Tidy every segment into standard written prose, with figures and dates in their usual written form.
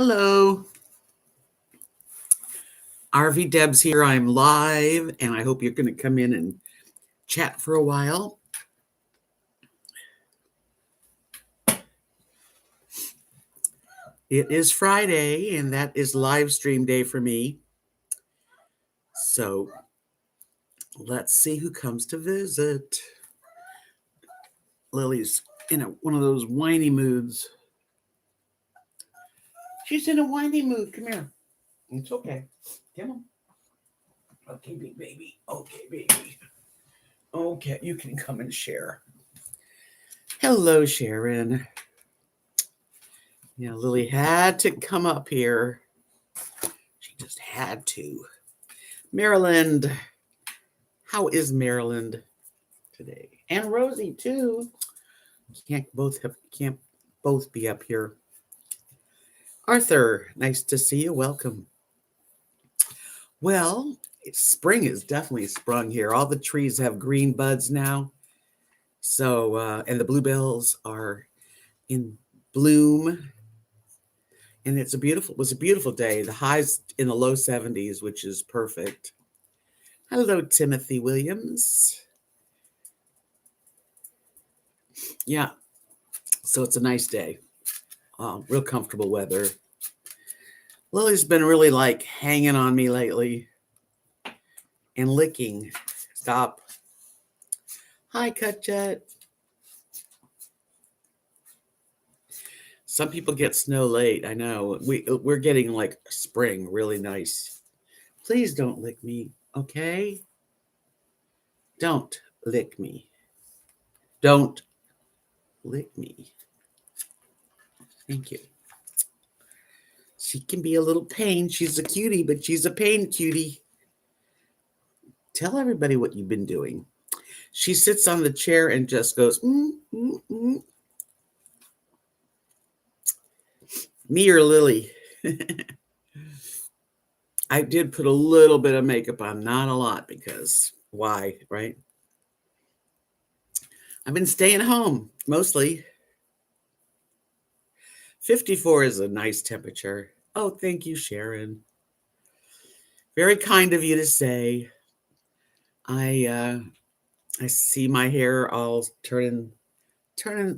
Hello, RVDebs here. I'm live, and I hope you're going to come in and chat for a while. It is Friday, and that is live stream day for me. So let's see who comes to visit. Lily's in one of those whiny moods. She's in a whiny mood. Come here. It's okay. Come on. Okay, big baby. Okay, baby. Okay, you can come and share. Hello, Sharon. Yeah, Lily had to come up here. She just had to. Maryland. How is Maryland today? And Rosie too. Can't both be up here. Arthur, nice to see you. Welcome. Well, spring is definitely sprung here. All the trees have green buds now. So, and the bluebells are in bloom. And it was a beautiful day. The highs in the low 70s, which is perfect. Hello, Timothy Williams. Yeah, so it's a nice day. Real comfortable weather. Lily's been really like hanging on me lately and licking. Stop. Hi, Cutjet. Some people get snow late. I know. We're getting like spring, really nice. Please don't lick me, okay? Don't lick me. Don't lick me. Thank you. She can be a little pain. She's a cutie, but she's a pain cutie. Tell everybody what you've been doing. She sits on the chair and just goes, Me or Lily? I did put a little bit of makeup on, not a lot, because why, right? I've been staying home mostly. 54 is a nice temperature. Oh, thank you, Sharon. Very kind of you to say. I see my hair all turning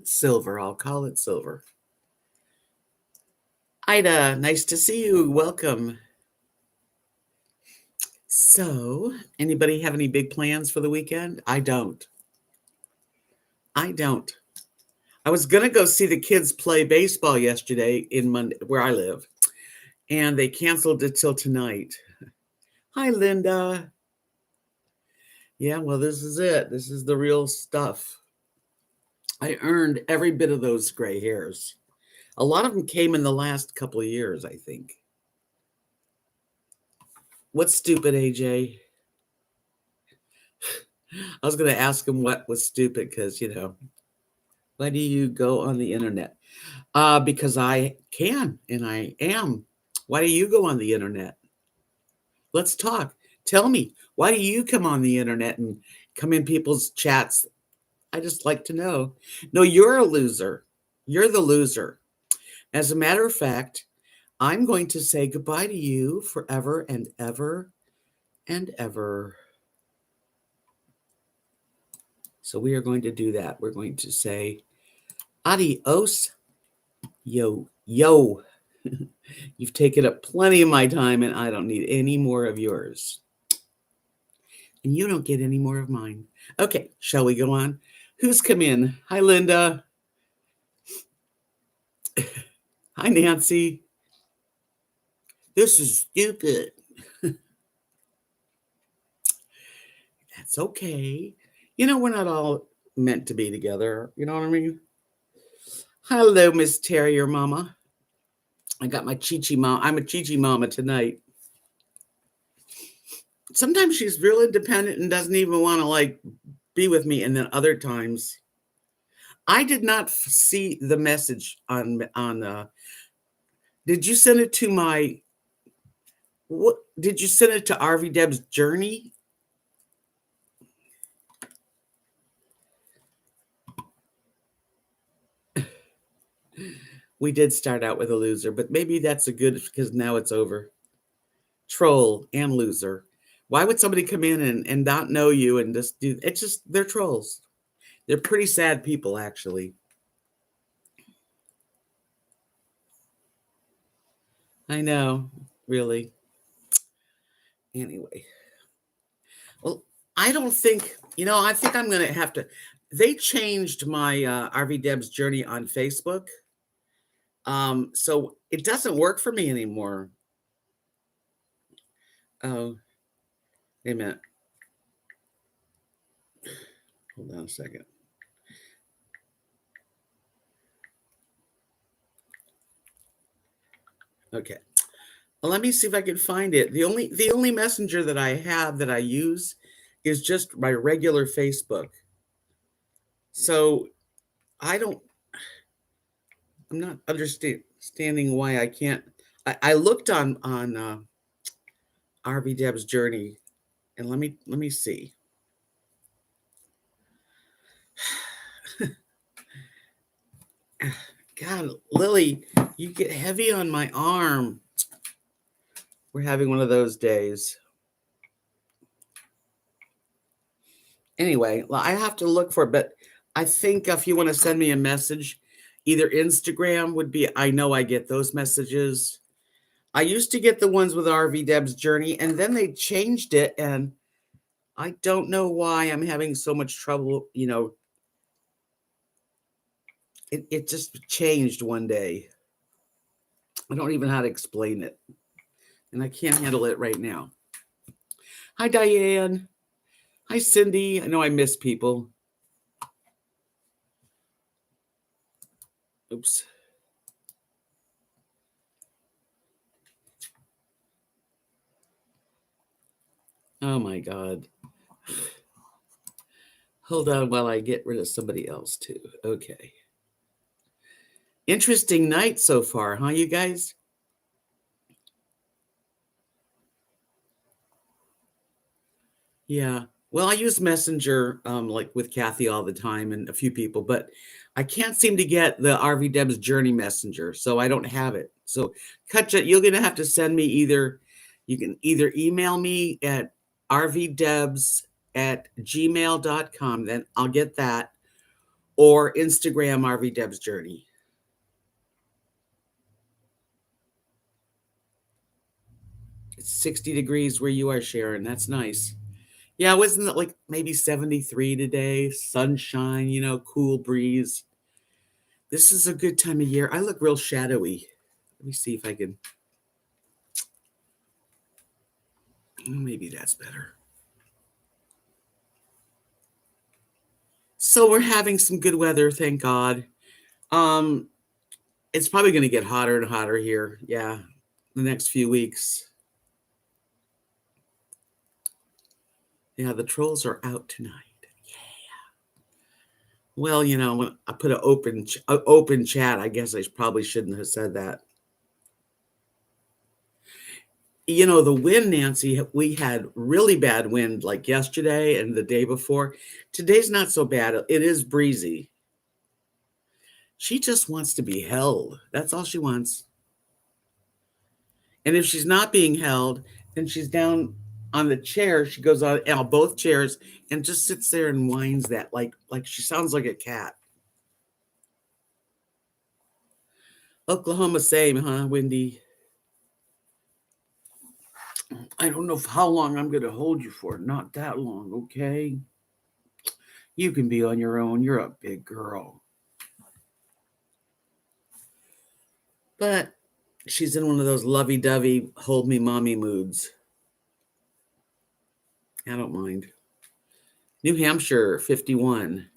silver. I'll call it silver. Ida, nice to see you. Welcome. So, anybody have any big plans for the weekend? I don't. I was going to go see the kids play baseball yesterday in Munday, where I live, and they canceled it till tonight. Hi, Linda. Yeah, well, this is it. This is the real stuff. I earned every bit of those gray hairs. A lot of them came in the last couple of years, I think. What's stupid, AJ? I was going to ask him what was stupid because, why do you go on the internet? Because I can and I am. Why do you go on the internet? Let's talk. Tell me, why do you come on the internet and come in people's chats? I just like to know. No, you're a loser. You're the loser. As a matter of fact, I'm going to say goodbye to you forever and ever and ever. So we are going to do that. We're going to say adios. Yo. You've taken up plenty of my time and I don't need any more of yours. And you don't get any more of mine. Okay, shall we go on? Who's come in? Hi, Linda. Hi, Nancy. This is stupid. That's okay. We're not all meant to be together. You know what I mean? Hello, Miss Terrier Mama. I got my Chi-Chi mom. I'm a Chi-Chi mama tonight. Sometimes she's real independent and doesn't even want to be with me. And then other times, I did not see the message on. Did you send it to my? What did you send it to RVDebs Journey? We did start out with a loser, but maybe that's a good because now it's over. Troll and loser. Why would somebody come in and not know you and just do it's just they're trolls. They're pretty sad people, actually. I know, really. Anyway. Well, I don't think, I think I'm gonna have to they changed my RVDebs journey on Facebook. So it doesn't work for me anymore. Oh, wait a minute. Hold on a second. Okay. Well, let me see if I can find it. The only messenger that I have that I use is just my regular Facebook. So I don't I'm not understanding why I can't I looked on RVDebs journey and let me see. God, Lily, you get heavy on my arm. We're having one of those days. Anyway, well, I have to look for it, but I think if you want to send me a message, either Instagram would be, I know I get those messages. I used to get the ones with RVDebs journey, and then they changed it, and I don't know why I'm having so much trouble. It just changed one day. I don't even know how to explain it, and I can't handle it right now. Hi, Diane. Hi, Cindy. I know I miss people. Oops. Oh my God. Hold on while I get rid of somebody else too. Okay. Interesting night so far, huh, you guys? Yeah. Well, I use Messenger like with Kathy all the time and a few people, but I can't seem to get the RVDebs Journey Messenger, so I don't have it. So, Katja, you're gonna have to send me you can either email me at rvdebs@gmail.com, then I'll get that, or Instagram RVDebs Journey. It's 60 degrees where you are, Sharon. That's nice. Yeah, wasn't it like maybe 73 today? Sunshine, cool breeze. This is a good time of year. I look real shadowy. Let me see if I can. Maybe that's better. So we're having some good weather, thank God. Um, it's probably going to get hotter and hotter here. Yeah, the next few weeks. Yeah, the trolls are out tonight. Well, when I put an open chat, I guess I probably shouldn't have said that. The wind, Nancy, we had really bad wind like yesterday and the day before. Today's not so bad. It is breezy. She just wants to be held. That's all she wants. And if she's not being held, then she's down on the chair. She goes on both chairs and just sits there and whines that like she sounds like a cat. Oklahoma, same, huh, Wendy? I don't know how long I'm going to hold you for. Not that long, okay? You can be on your own. You're a big girl. But she's in one of those lovey-dovey, hold me mommy moods. I don't mind. New Hampshire, 51.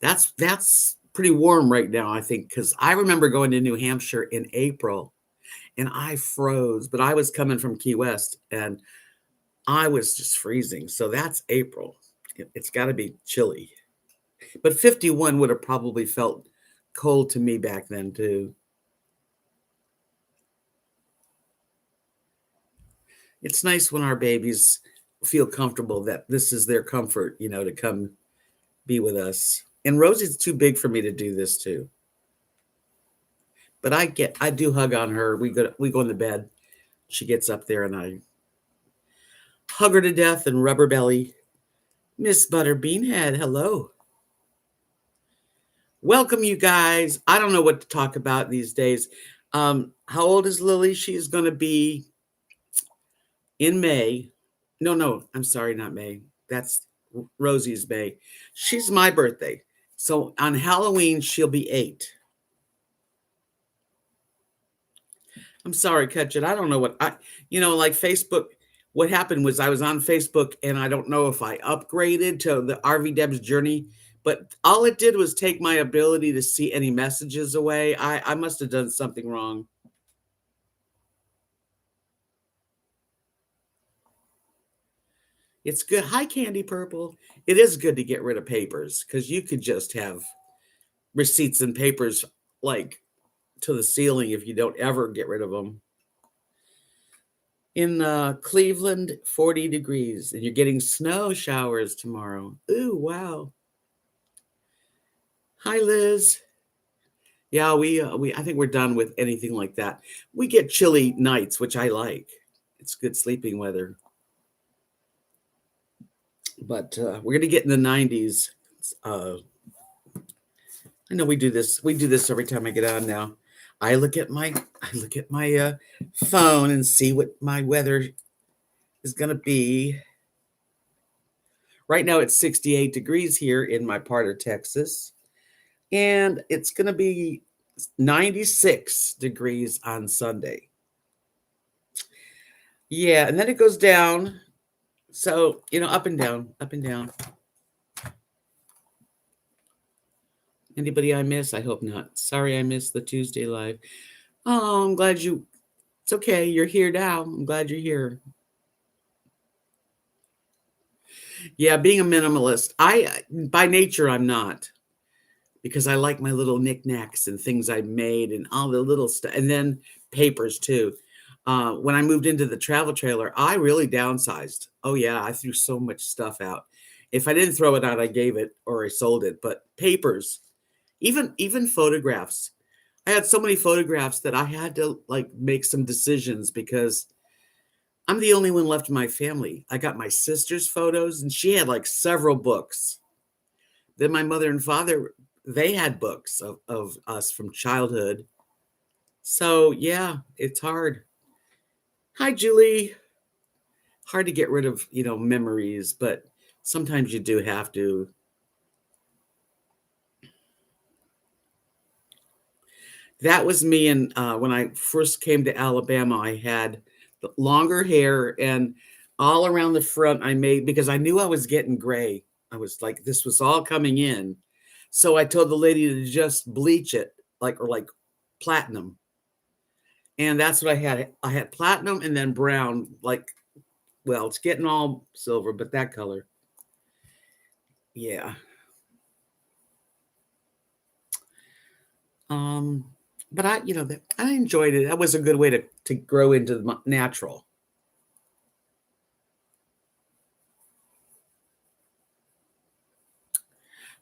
That's pretty warm right now, I think, because I remember going to New Hampshire in April and I froze, but I was coming from Key West and I was just freezing. So that's April. It's got to be chilly. But 51 would have probably felt cold to me back then, too. It's nice when our babies feel comfortable that this is their comfort, to come be with us. And Rosie's too big for me to do this to. But I do hug on her. We go in the bed. She gets up there and I hug her to death and rub her belly. Miss Butterbeanhead, hello. Welcome, you guys. I don't know what to talk about these days. How old is Lily? She's going to be in May. No, I'm sorry, not May. That's Rosie's May. She's my birthday. So on Halloween, she'll be 8. I'm sorry, Ketchet. I don't know like Facebook. What happened was I was on Facebook and I don't know if I upgraded to the RVDebs journey, but all it did was take my ability to see any messages away. I must have done something wrong. It's good. Hi, Candy Purple. It is good to get rid of papers because you could just have receipts and papers like to the ceiling if you don't ever get rid of them. In Cleveland, 40 degrees, and you're getting snow showers tomorrow. Ooh, wow. Hi, Liz. Yeah, I think we're done with anything like that. We get chilly nights, which I like. It's good sleeping weather. But we're gonna get in the 90s. I know we do this. We do this every time I get on now. I look at my phone and see what my weather is gonna be. Right now it's 68 degrees here in my part of Texas. And it's going to be 96 degrees on Sunday. Yeah, and then it goes down. So, up and down, up and down. Anybody I miss? I hope not. Sorry I missed the Tuesday live. Oh, I'm glad it's okay. You're here now. I'm glad you're here. Yeah, being a minimalist. By nature, I'm not. Because I like my little knickknacks and things I made and all the little stuff. And then papers too. When I moved into the travel trailer, I really downsized. Oh yeah, I threw so much stuff out. If I didn't throw it out, I gave it or I sold it. But papers, even photographs. I had so many photographs that I had to like make some decisions because I'm the only one left in my family. I got my sister's photos and she had like several books. Then my mother and father, they had books of us from childhood. So yeah, it's hard. Hi, Julie. Hard to get rid of, memories, but sometimes you do have to. That was me. And when I first came to Alabama, I had the longer hair and all around the front I made because I knew I was getting gray. I was like, this was all coming in. So I told the lady to just bleach it like platinum. And that's what I had. I had platinum and then brown, it's getting all silver, but that color. Yeah. But I enjoyed it. That was a good way to grow into the natural.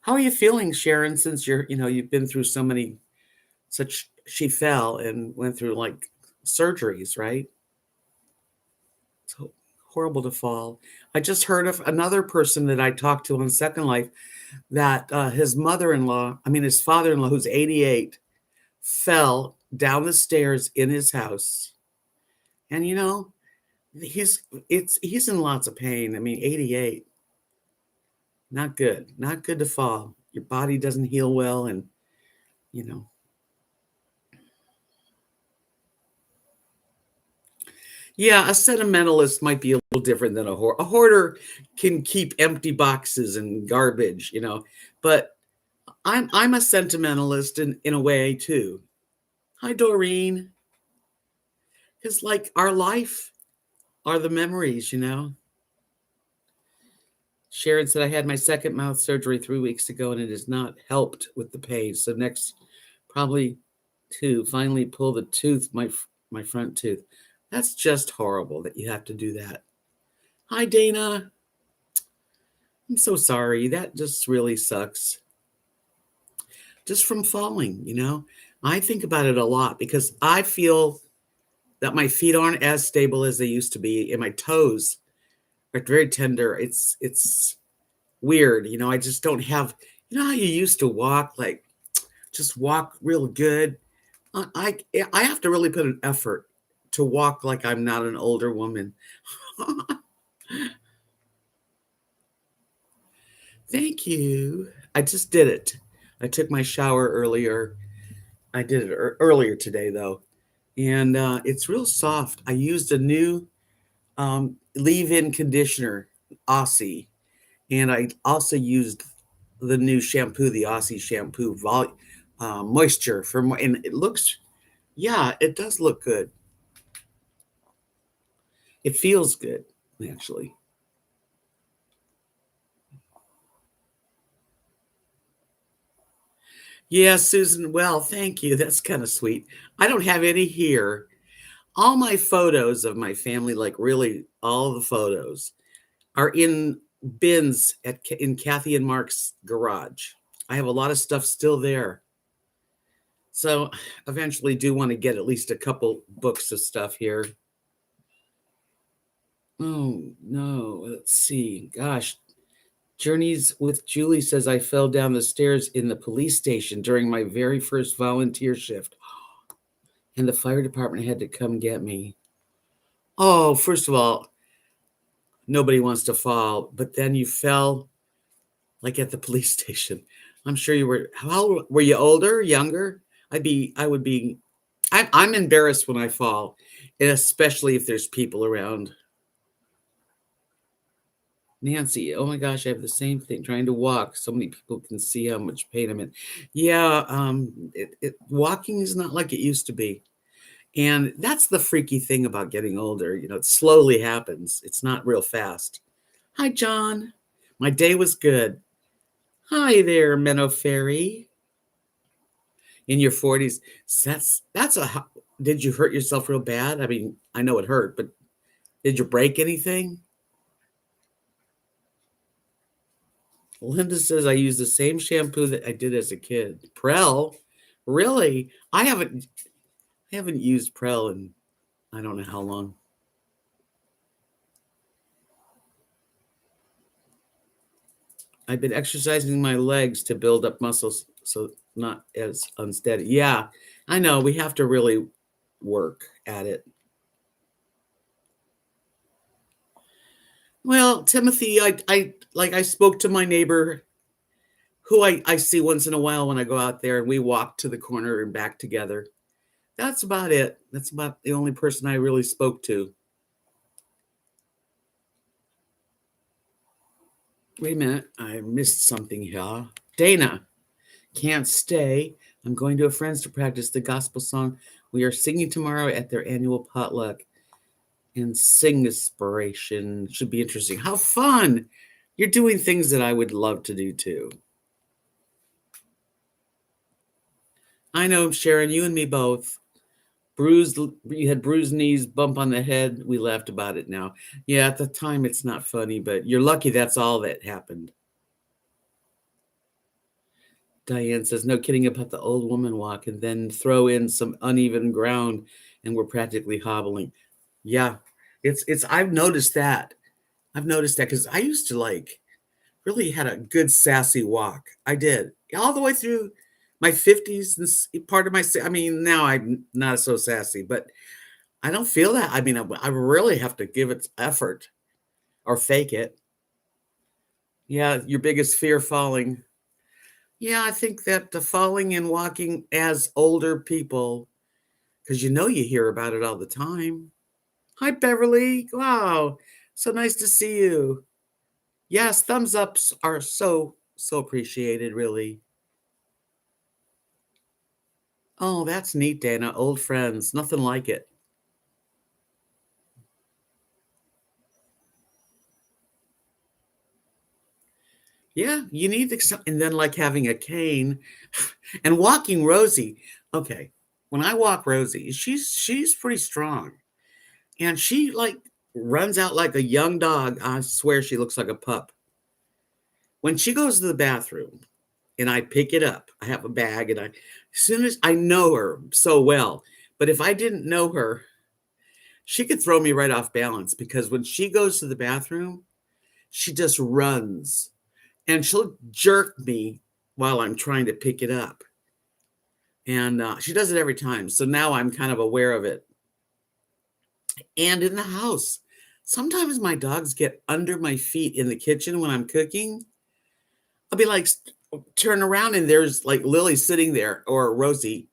How are you feeling, Sharon, since you've been through she fell and went through like surgeries, right? It's horrible to fall. I just heard of another person that I talked to on Second Life that his father-in-law, who's 88, fell down the stairs in his house. And he's in lots of pain. 88. Not good. Not good to fall. Your body doesn't heal well and you know. Yeah, a sentimentalist might be a little different than a hoarder. A hoarder can keep empty boxes and garbage, But I'm a sentimentalist in a way too. Hi, Doreen. Because like our life are the memories. Sharon said I had my second mouth surgery 3 weeks ago and it has not helped with the pain. So next, probably to finally pull the tooth, my front tooth. That's just horrible that you have to do that. Hi, Dana. I'm so sorry. That just really sucks. Just from falling. I think about it a lot because I feel that my feet aren't as stable as they used to be, and my toes are very tender. It's weird, I just don't have. How you used to walk, like just walk real good. I have to really put an effort to walk like I'm not an older woman. Thank you. I just did it. I took my shower earlier. I did it earlier today though, and it's real soft. I used a new leave-in conditioner, Aussie, and I also used the new shampoo, the Aussie shampoo, moisture and it looks, yeah, it does look good. It feels good, actually. Yeah, Susan. Well, thank you. That's kind of sweet. I don't have any here. All my photos of my family, like really all the photos, are in bins in Kathy and Mark's garage. I have a lot of stuff still there. So eventually do want to get at least a couple books of stuff here. Oh, no. Let's see. Gosh. Journeys with Julie says I fell down the stairs in the police station during my very first volunteer shift, and the fire department had to come get me. Oh, first of all, nobody wants to fall, but then you fell like at the police station. I'm sure you were. How were you? Older, younger? I would be. I'm embarrassed when I fall, and especially if there's people around. Nancy, oh my gosh, I have the same thing trying to walk. So many people can see how much pain I'm in. Yeah, walking is not like it used to be. And that's the freaky thing about getting older. It slowly happens, it's not real fast. Hi, John. My day was good. Hi there, Minnow Fairy. In your 40s. Did you hurt yourself real bad? I mean, I know it hurt, but did you break anything? Linda says I use the same shampoo that I did as a kid. Prel? Really? I haven't used Prel in I don't know how long. I've been exercising my legs to build up muscles so not as unsteady. Yeah, I know. We have to really work at it. Well, Timothy, I spoke to my neighbor who I see once in a while when I go out there, and we walk to the corner and back together. That's about it. That's about the only person I really spoke to. Wait a minute. I missed something here. Dana, can't stay. I'm going to a friend's to practice the gospel song. We are singing tomorrow at their annual potluck. And sing inspiration should be interesting. How fun! You're doing things that I would love to do too. I know, Sharon, you and me both. You had bruised knees, bump on the head. We laughed about it now. Yeah, at the time it's not funny, but you're lucky that's all that happened. Diane says, no kidding about the old woman walk, and then throw in some uneven ground and we're practically hobbling. Yeah, I've noticed that. Because I used to really had a good sassy walk. I did all the way through my 50s and part of my. I mean, now I'm not so sassy, but I don't feel that. I mean, I really have to give it effort or fake it. Yeah, your biggest fear falling. Yeah, I think that the falling and walking as older people, because you hear about it all the time. Hi, Beverly. Wow, so nice to see you. Yes, thumbs ups are so appreciated, really. Oh, that's neat, Dana. Old friends, nothing like it. Yeah, you need and then like having a cane and walking Rosie. Okay, when I walk Rosie, she's pretty strong, and she runs out like a young dog. I swear she looks like a pup. When she goes to the bathroom, and I pick it up. I have a bag, and as soon as I know her so well, but if I didn't know her, she could throw me right off balance because when she goes to the bathroom, she just runs and she'll jerk me while I'm trying to pick it up. And she does it every time. So now I'm kind of aware of it. And in the house, sometimes my dogs get under my feet in the kitchen when I'm cooking. I'll be like, turn around and there's like Lily sitting there or Rosie.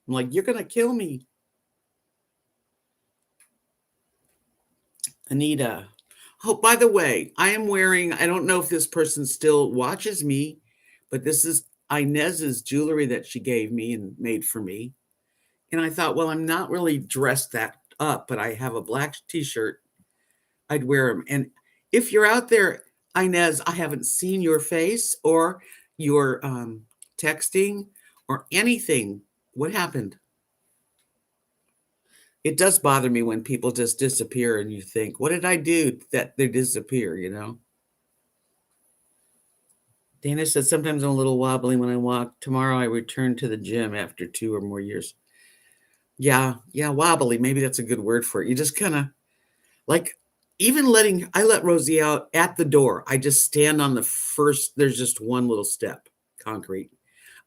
I'm like, you're going to kill me. Anita. Oh, by the way, I am wearing, I don't know if this person still watches me, but this is Inez's jewelry that she gave me and made for me. And I thought, well, I'm not really dressed that up, but I have a black t-shirt. I'd wear them. And if you're out there, Inez, I haven't seen your face or your texting or anything. What happened? It does bother me when people just disappear and you think, what did I do that they disappear, you know? Dana said, sometimes I'm a little wobbly when I walk. Tomorrow I return to the gym after 2 or more years. Yeah, wobbly. Maybe that's a good word for it. You just kind of like, I let Rosie out at the door. I just stand on the first, there's just one little step, concrete.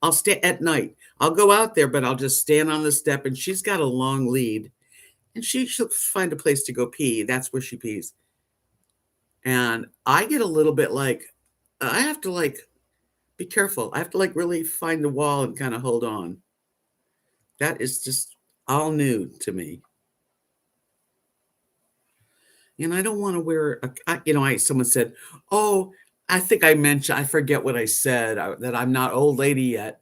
I'll stay at night. I'll go out there, but I'll just stand on the step and she's got a long lead and she'll find a place to go pee. That's where she pees. And I get a little bit like, I have to like be careful. I have to like really find the wall and kind of hold on. That is just all new to me. And I don't want to wear someone said, oh, I think I mentioned, I forget what I said, that I'm not old lady yet.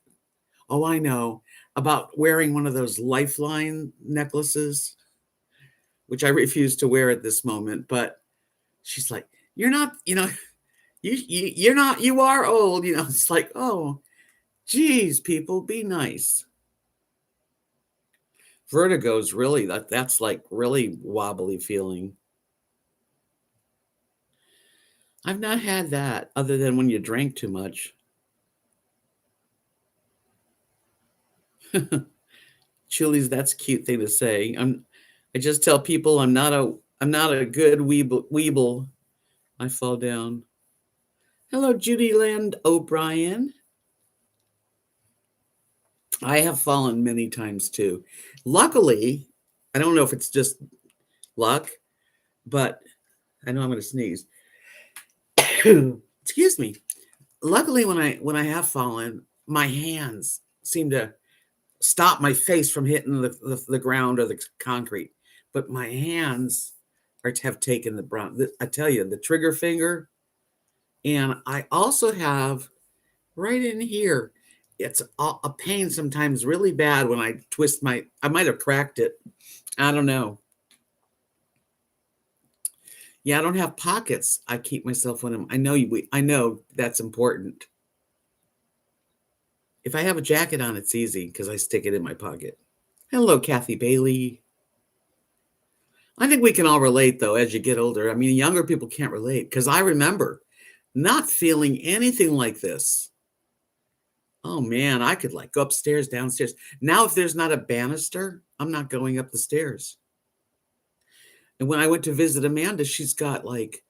Oh, I know, about wearing one of those lifeline necklaces, which I refuse to wear at this moment. But she's like, you're not, you're not, you are old. It's like, oh, geez, people, be nice. Vertigo's really, that's like really wobbly feeling. I've not had that other than when you drank too much. Chili's, that's a cute thing to say. I just tell people I'm not a good weeble. I fall down. Hello, Judy Land O'Brien. I have fallen many times too. Luckily, I don't know if it's just luck, but I know I'm going to sneeze. Excuse me. Luckily, when I have fallen, my hands seem to stop my face from hitting the ground or the concrete, but my hands have taken the brunt. I tell you, the trigger finger, and I also have right in here. It's a pain sometimes, really bad when I twist I might have cracked it. I don't know. Yeah, I don't have pockets. I keep myself in them. I know that's important. If I have a jacket on, it's easy because I stick it in my pocket. Hello, Kathy Bailey. I think we can all relate, though, as you get older. I mean, younger people can't relate because I remember not feeling anything like this. Oh, man, I could like go upstairs, downstairs. Now, if there's not a banister, I'm not going up the stairs. And when I went to visit Amanda, she's got like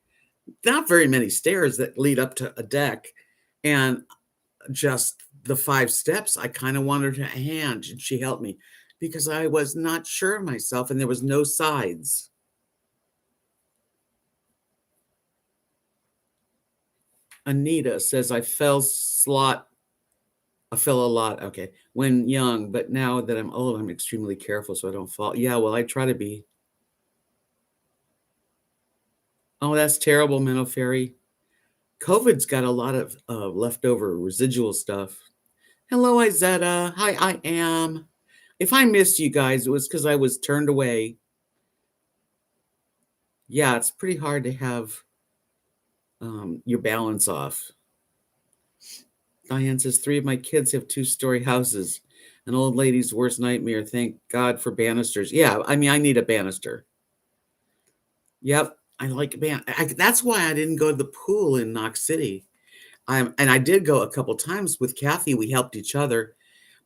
not very many stairs that lead up to a deck. And just the 5 steps, I kind of wanted her hand and she helped me because I was not sure of myself and there was no sides. Anita says, I fell a lot, okay, when young, but now that I'm old, I'm extremely careful so I don't fall. Yeah, well, I try to be. Oh, that's terrible, Minnow Fairy. COVID's got a lot of leftover residual stuff. Hello, Izetta. Hi, I am. If I missed you guys, it was because I was turned away. Yeah, it's pretty hard to have your balance off. Diane says, 3 of my kids have 2-story houses. An old lady's worst nightmare. Thank God for banisters. Yeah, I mean, I need a banister. Yep, I like a that's why I didn't go to the pool in Knox City. And I did go a couple times with Kathy. We helped each other,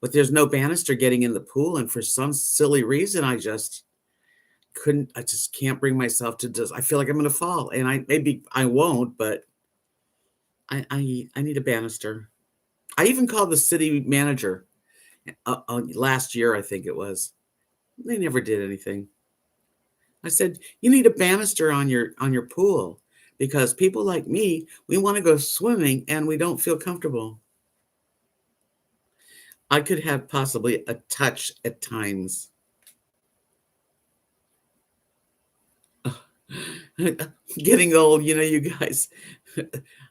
but there's no banister getting in the pool. And for some silly reason, I just can't bring myself to just, I feel like I'm going to fall, and maybe I won't, but I need a banister. I even called the city manager last year, I think it was. They never did anything. I said, you need a banister on your pool because people like me, we want to go swimming and we don't feel comfortable. I could have possibly a touch at times. Getting old, you guys.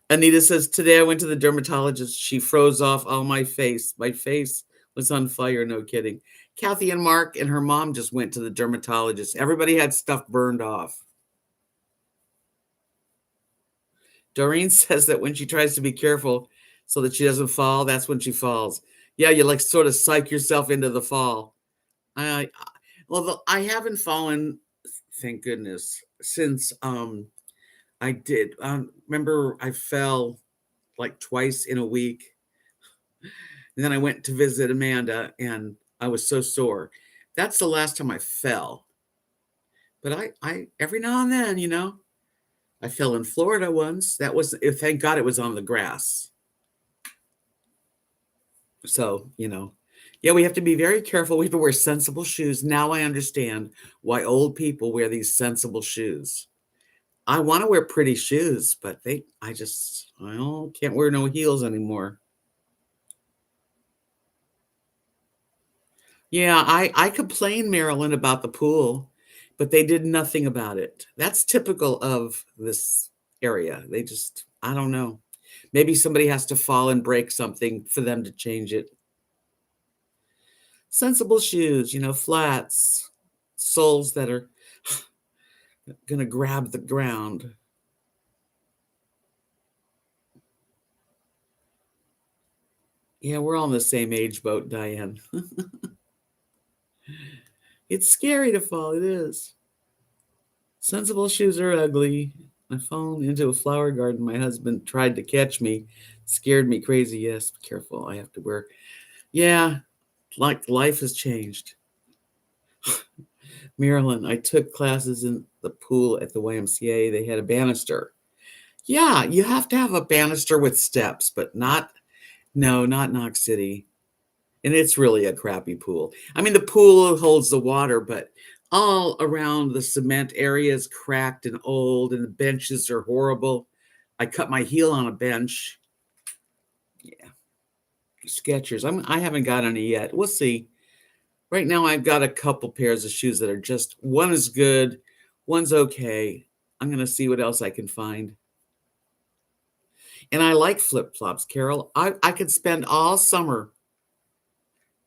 Anita says, today I went to the dermatologist. She froze off all my face. My face was on fire, no kidding. Kathy and Mark and her mom just went to the dermatologist. Everybody had stuff burned off. Doreen says that when she tries to be careful so that she doesn't fall, that's when she falls. Yeah, you like sort of psych yourself into the fall. I Although I haven't fallen, thank goodness, since I did. Remember, I fell like twice in a week. And then I went to visit Amanda and I was so sore. That's the last time I fell. But I every now and then, I fell in Florida once. That was, thank God it was on the grass. So, yeah, we have to be very careful. We have to wear sensible shoes. Now I understand why old people wear these sensible shoes. I want to wear pretty shoes, but I can't wear no heels anymore. Yeah, I complained, Marilyn, about the pool, but they did nothing about it. That's typical of this area. I don't know. Maybe somebody has to fall and break something for them to change it. Sensible shoes, flats, soles that are going to grab the ground. Yeah, we're all in the same age boat, Diane. It's scary to fall. It is. Sensible shoes are ugly. I fell into a flower garden. My husband tried to catch me. Scared me crazy. Yes, be careful. I have to wear. Yeah, like life has changed. Marilyn, I took classes in the pool at the YMCA. They had a banister. Yeah, you have to have a banister with steps, but not Knox City. And it's really a crappy pool. I mean, the pool holds the water, but all around the cement area is cracked and old, and the benches are horrible. I cut my heel on a bench. Yeah, Skechers. I haven't got any yet. We'll see. Right now, I've got a couple pairs of shoes that are one is good, one's okay. I'm going to see what else I can find. And I like flip flops, Carol. I could spend all summer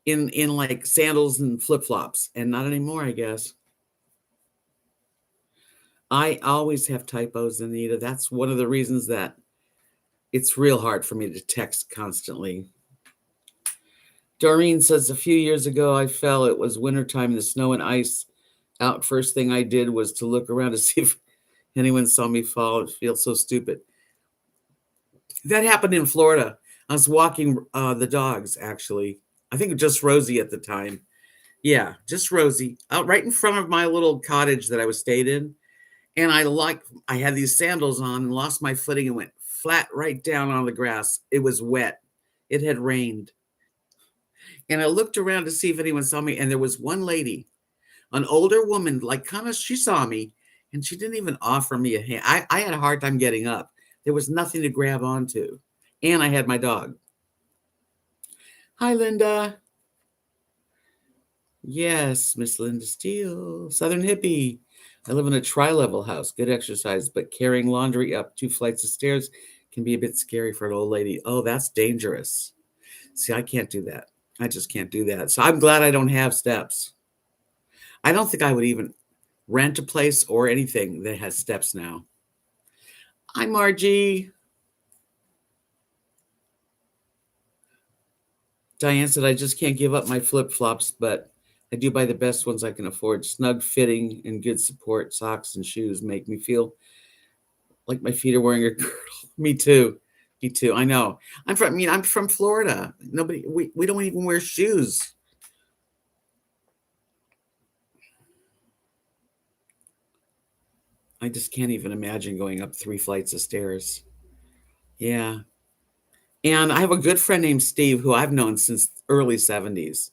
in like sandals and flip flops, and not anymore, I guess. I always have typos, Anita. That's one of the reasons that it's real hard for me to text constantly. Doreen says, a few years ago, I fell. It was wintertime, the snow and ice out. First thing I did was to look around to see if anyone saw me fall. It feels so stupid. That happened in Florida. I was walking the dogs, actually. I think just Rosie at the time. Yeah, just Rosie, out right in front of my little cottage that I was stayed in. And I had these sandals on and lost my footing and went flat right down on the grass. It was wet. It had rained. And I looked around to see if anyone saw me. And there was one lady, an older woman, like she saw me and she didn't even offer me a hand. I had a hard time getting up. There was nothing to grab onto. And I had my dog. Hi, Linda. Yes, Miss Linda Steele, Southern Hippie. I live in a tri-level house. Good exercise, but carrying laundry up 2 flights of stairs can be a bit scary for an old lady. Oh, that's dangerous. See, I can't do that. I just can't do that. So I'm glad I don't have steps. I don't think I would even rent a place or anything that has steps now. Hi, Margie. Diane said, I just can't give up my flip-flops, but I do buy the best ones I can afford. Snug fitting and good support. Socks and shoes make me feel like my feet are wearing a girdle. Me too. Me too. I know. I'm from Florida. We don't even wear shoes. I just can't even imagine going up 3 flights of stairs. Yeah. And I have a good friend named Steve who I've known since early 70s.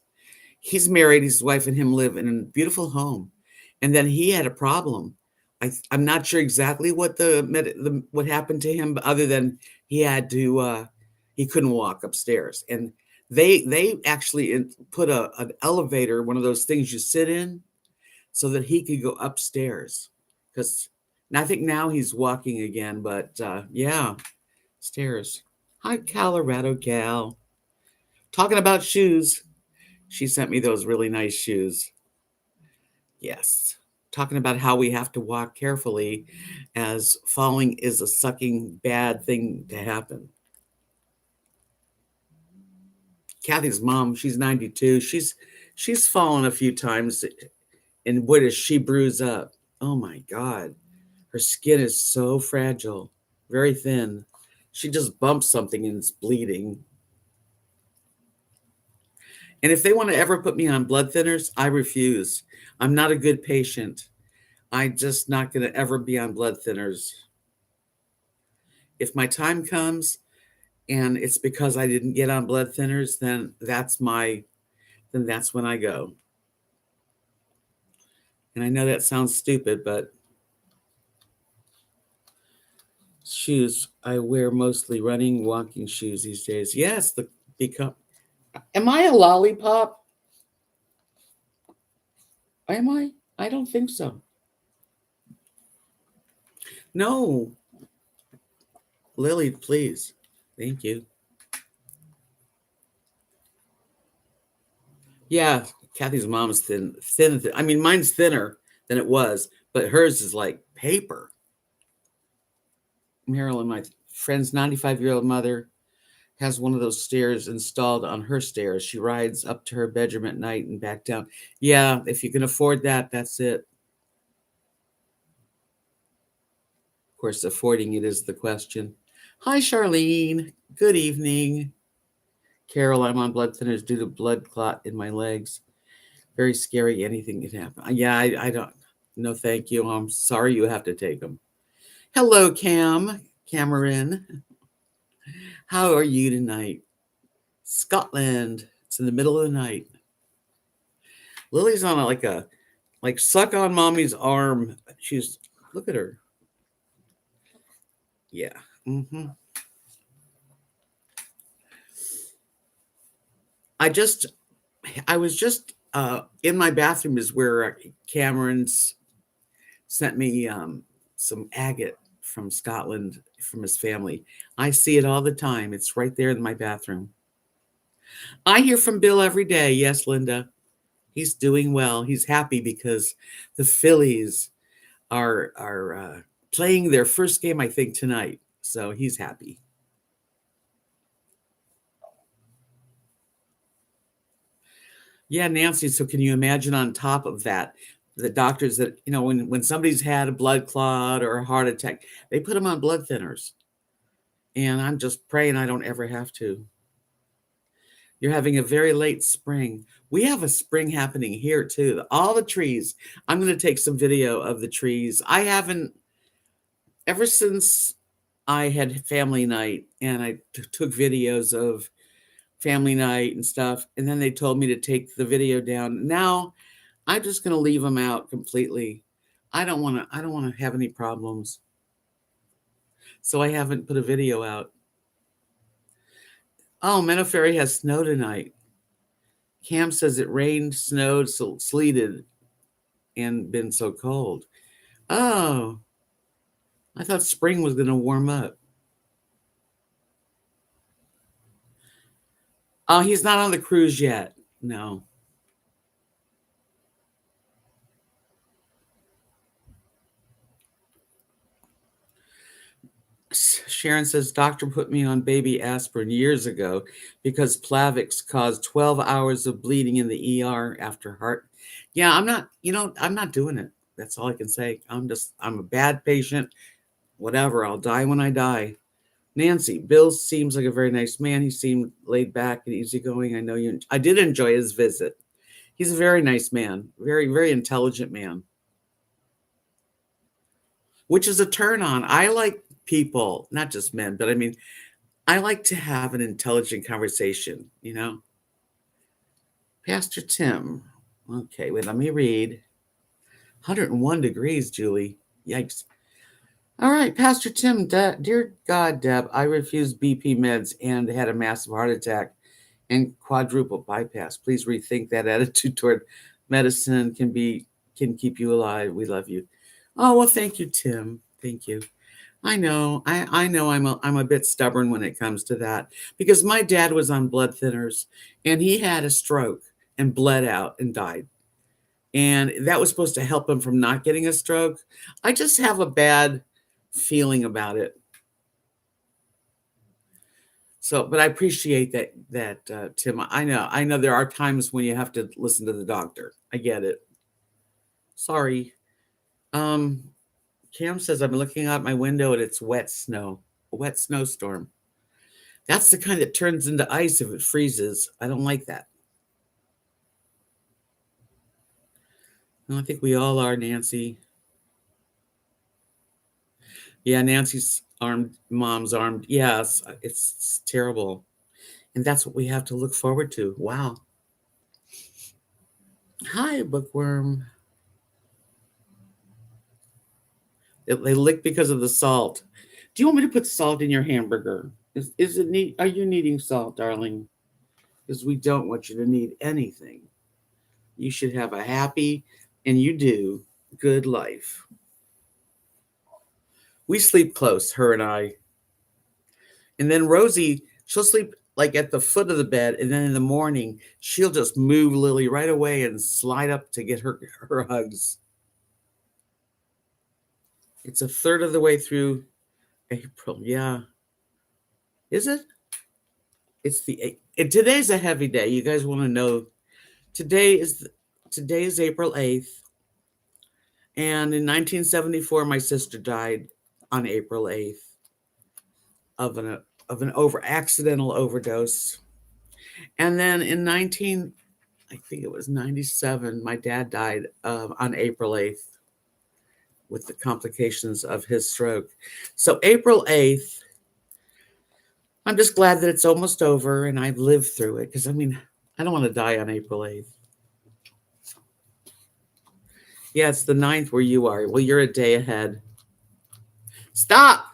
He's married, his wife and him live in a beautiful home. And then he had a problem. I'm not sure exactly what what happened to him, but other than he had to he couldn't walk upstairs. And they actually put an elevator, one of those things you sit in, so that he could go upstairs. Because I think now he's walking again, but yeah, stairs. Hi, Colorado Gal. Talking about shoes. She sent me those really nice shoes. Yes. Talking about how we have to walk carefully as falling is a sucking bad thing to happen. Kathy's mom, she's 92. She's fallen a few times, and what does she bruise up? Oh my God. Her skin is so fragile, very thin. She just bumps something and it's bleeding. And if they want to ever put me on blood thinners, I refuse. I'm not a good patient. I'm just not going to ever be on blood thinners. If my time comes and it's because I didn't get on blood thinners, then that's when I go. And I know that sounds stupid, but shoes, I wear mostly running, walking shoes these days. Yes, am I a lollipop? Am I? I don't think so. No. Lily, please. Thank you. Yeah, Kathy's mom's thin. I mean, mine's thinner than it was, but hers is like paper. Marilyn, my friend's 95-year-old mother, has one of those stairs installed on her stairs. She rides up to her bedroom at night and back down. Yeah, if you can afford that, that's it. Of course, affording it is the question. Hi, Charlene. Good evening. Carol, I'm on blood thinners due to blood clot in my legs. Very scary. Anything can happen. Yeah, I don't. No, thank you. I'm sorry you have to take them. Hello, Cameron. How are you tonight? Scotland. It's in the middle of the night. Lily's on like suck on mommy's arm. Look at her. Yeah. Mm-hmm. I was just in my bathroom is where Cameron's sent me some agate from Scotland from his family. I see it all the time. It's right there in my bathroom. I hear from Bill every day. Yes, Linda. He's doing well. He's happy because the Phillies are playing their first game, I think, tonight. So he's happy. Yeah, Nancy. So can you imagine on top of that, the doctors that, when somebody's had a blood clot or a heart attack, they put them on blood thinners. And I'm just praying I don't ever have to. You're having a very late spring. We have a spring happening here too. All the trees. I'm going to take some video of the trees. I haven't, ever since I had family night and I took videos of family night and stuff, and then they told me to take the video down. Now I'm just going to leave them out completely. I don't want to have any problems. So I haven't put a video out. Oh, Meadow Ferry has snow tonight. Cam says it rained, snowed, sleeted, and been so cold. Oh, I thought spring was going to warm up. Oh, he's not on the cruise yet. No. Sharon says, doctor put me on baby aspirin years ago because Plavix caused 12 hours of bleeding in the ER after heart. Yeah, I'm not doing it. That's all I can say. I'm a bad patient. Whatever. I'll die when I die. Nancy, Bill seems like a very nice man. He seemed laid back and easygoing. I did enjoy his visit. He's a very nice man, very, very intelligent man, which is a turn on. I like people, not just men, but I mean, I like to have an intelligent conversation, you know? Pastor Tim. Okay, wait, let me read. 101 degrees, Julie. Yikes. All right, Pastor Tim, dear God, Deb, I refused BP meds and had a massive heart attack and quadruple bypass. Please rethink that attitude toward medicine can keep you alive. We love you. Oh, well, thank you, Tim. Thank you. I know. I know I'm a bit stubborn when it comes to that because my dad was on blood thinners and he had a stroke and bled out and died. And that was supposed to help him from not getting a stroke. I just have a bad feeling about it. So, but I appreciate that Tim. I know there are times when you have to listen to the doctor. I get it. Sorry. Um, Cam says I'm looking out my window and it's wet snow, a wet snowstorm. That's the kind that turns into ice if it freezes. I don't like that. No, I think we all are, Nancy. Yeah, Nancy's mom's armed. Yes, it's terrible. And that's what we have to look forward to. Wow. Hi, bookworm. They lick because of the salt. Do you want me to put salt in your hamburger? Is it need? Are you needing salt, darling? Because we don't want you to need anything. You should have a happy, and you do, good life. We sleep close, her and I. And then Rosie, she'll sleep like at the foot of the bed, and then in the morning, she'll just move Lily right away and slide up to get her hugs. It's a third of the way through April. Yeah. Is it? It's today's a heavy day. You guys want to know today is April 8th. And in 1974 my sister died on April 8th of an accidental overdose. And then in I think it was 97, my dad died on April 8th with the complications of his stroke. So April 8th, I'm just glad that it's almost over and I've lived through it because I mean, I don't want to die on April 8th. Yeah, it's the 9th where you are. Well, you're a day ahead. Stop.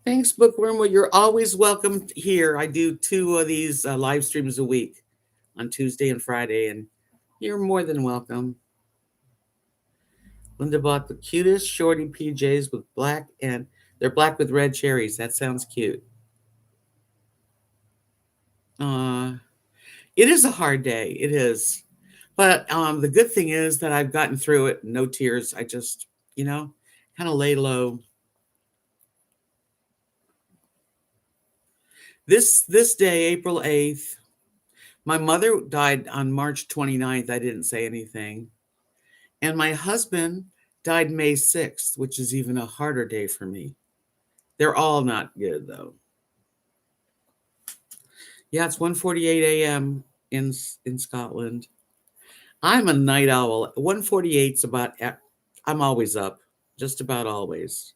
Thanks, Bookworm. Well, you're always welcome here. I do 2 of these live streams a week on Tuesday and Friday, and you're more than welcome. Linda bought the cutest shorty PJs with black, and they're black with red cherries. That sounds cute. It is a hard day. It is. But the good thing is that I've gotten through it. No tears. I just, kind of lay low. This day, April 8th, my mother died on March 29th. I didn't say anything. And my husband died May 6th, which is even a harder day for me. They're all not good, though. Yeah, it's 1:48 a.m. in Scotland. I'm a night owl. 1:48's about, I'm always up, just about always.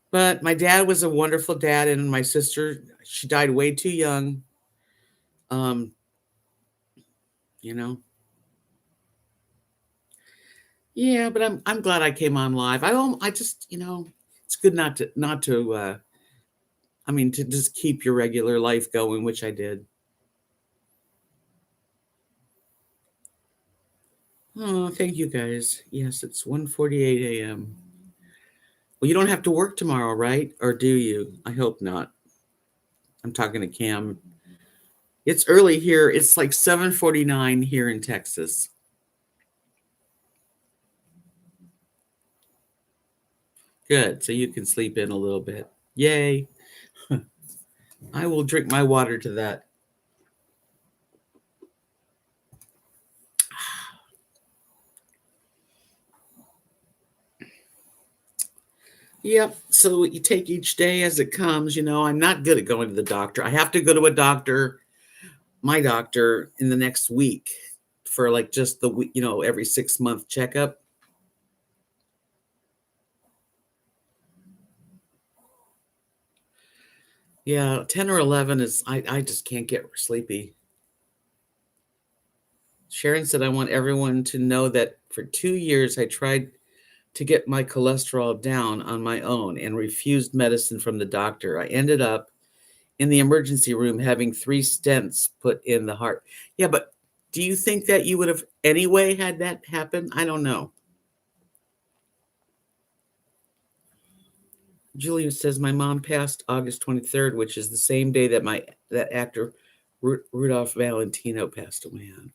But my dad was a wonderful dad, and my sister, she died way too young. Yeah, but I'm glad I came on live. I just, it's good not to to just keep your regular life going, which I did. Oh, thank you guys. Yes, it's 1:48 a.m. Well, you don't have to work tomorrow, right? Or do you? I hope not. I'm talking to Cam. It's early here. It's like 7:49 here in Texas. Good. So you can sleep in a little bit. Yay. I will drink my water to that. Yep. So you take each day as it comes. I'm not good at going to the doctor. I have to go to a doctor, my doctor, in the next week for like just the week, every 6 month checkup. Yeah, 10 or 11 is, I just can't get sleepy. Sharon said, I want everyone to know that for 2 years, I tried to get my cholesterol down on my own and refused medicine from the doctor. I ended up in the emergency room having 3 stents put in the heart. Yeah, but do you think that you would have anyway had that happen? I don't know. Julia says my mom passed August 23rd, which is the same day that actor Rudolph Valentino passed away on.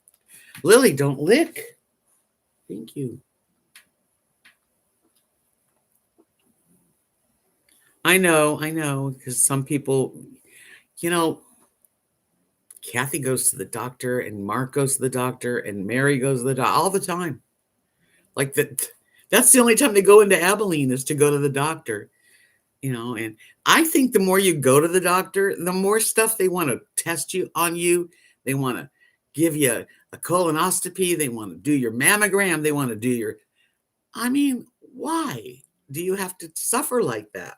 Lily, don't lick. Thank you. I know, because some people, you know, Kathy goes to the doctor and Mark goes to the doctor and Mary goes to the doctor all the time. Like that, that's the only time they go into Abilene is to go to the doctor, and I think the more you go to the doctor, the more stuff they want to test you on you. They want to give you a colonoscopy. They want to do your mammogram. They want to do I mean, why do you have to suffer like that?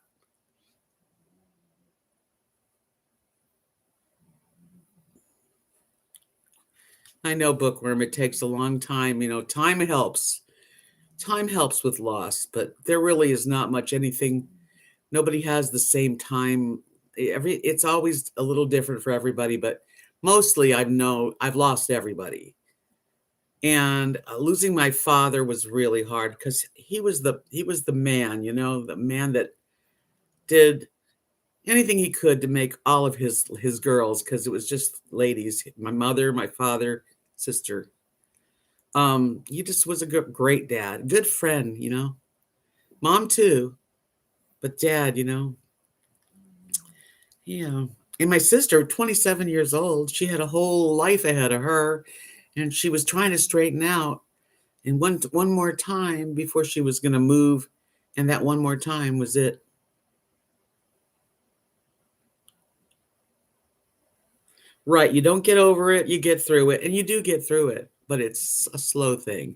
I know, bookworm, it takes a long time. Time helps. Time helps with loss, but there really is not much anything. Nobody has the same time. It's always a little different for everybody, but mostly I've lost everybody. And losing my father was really hard because he was the man, the man that did anything he could to make all of his girls, because it was just ladies, my mother, my father, sister. He just was a great dad, good friend, mom too, but dad, yeah. And my sister, 27 years old, she had a whole life ahead of her, and she was trying to straighten out. And one more time before she was going to move, and that one more time was it. Right, you don't get over it, you get through it, and you do get through it, but it's a slow thing.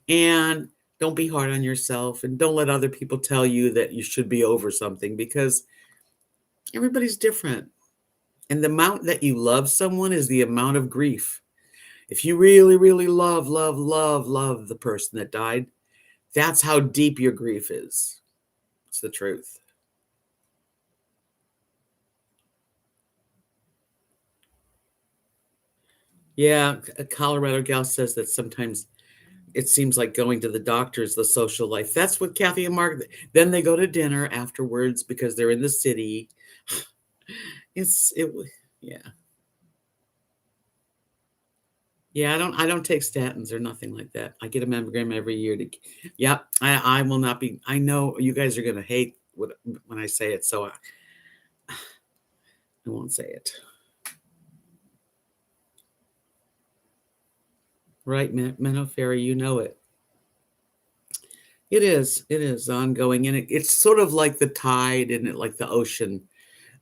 And don't be hard on yourself, and don't let other people tell you that you should be over something, because everybody's different. And the amount that you love someone is the amount of grief. If you really, really love, love, love, love the person that died, that's how deep your grief is. It's the truth. Yeah, a Colorado gal says that sometimes it seems like going to the doctor is the social life. That's what Kathy and Mark. Then they go to dinner afterwards because they're in the city. Yeah, yeah. I don't take statins or nothing like that. I get a mammogram every year to. Yeah, I will not be. I know you guys are gonna hate when I say it, so I won't say it. Right, Minnow Fairy, you know it. It is. It is ongoing, and it's sort of like the tide and it like the ocean.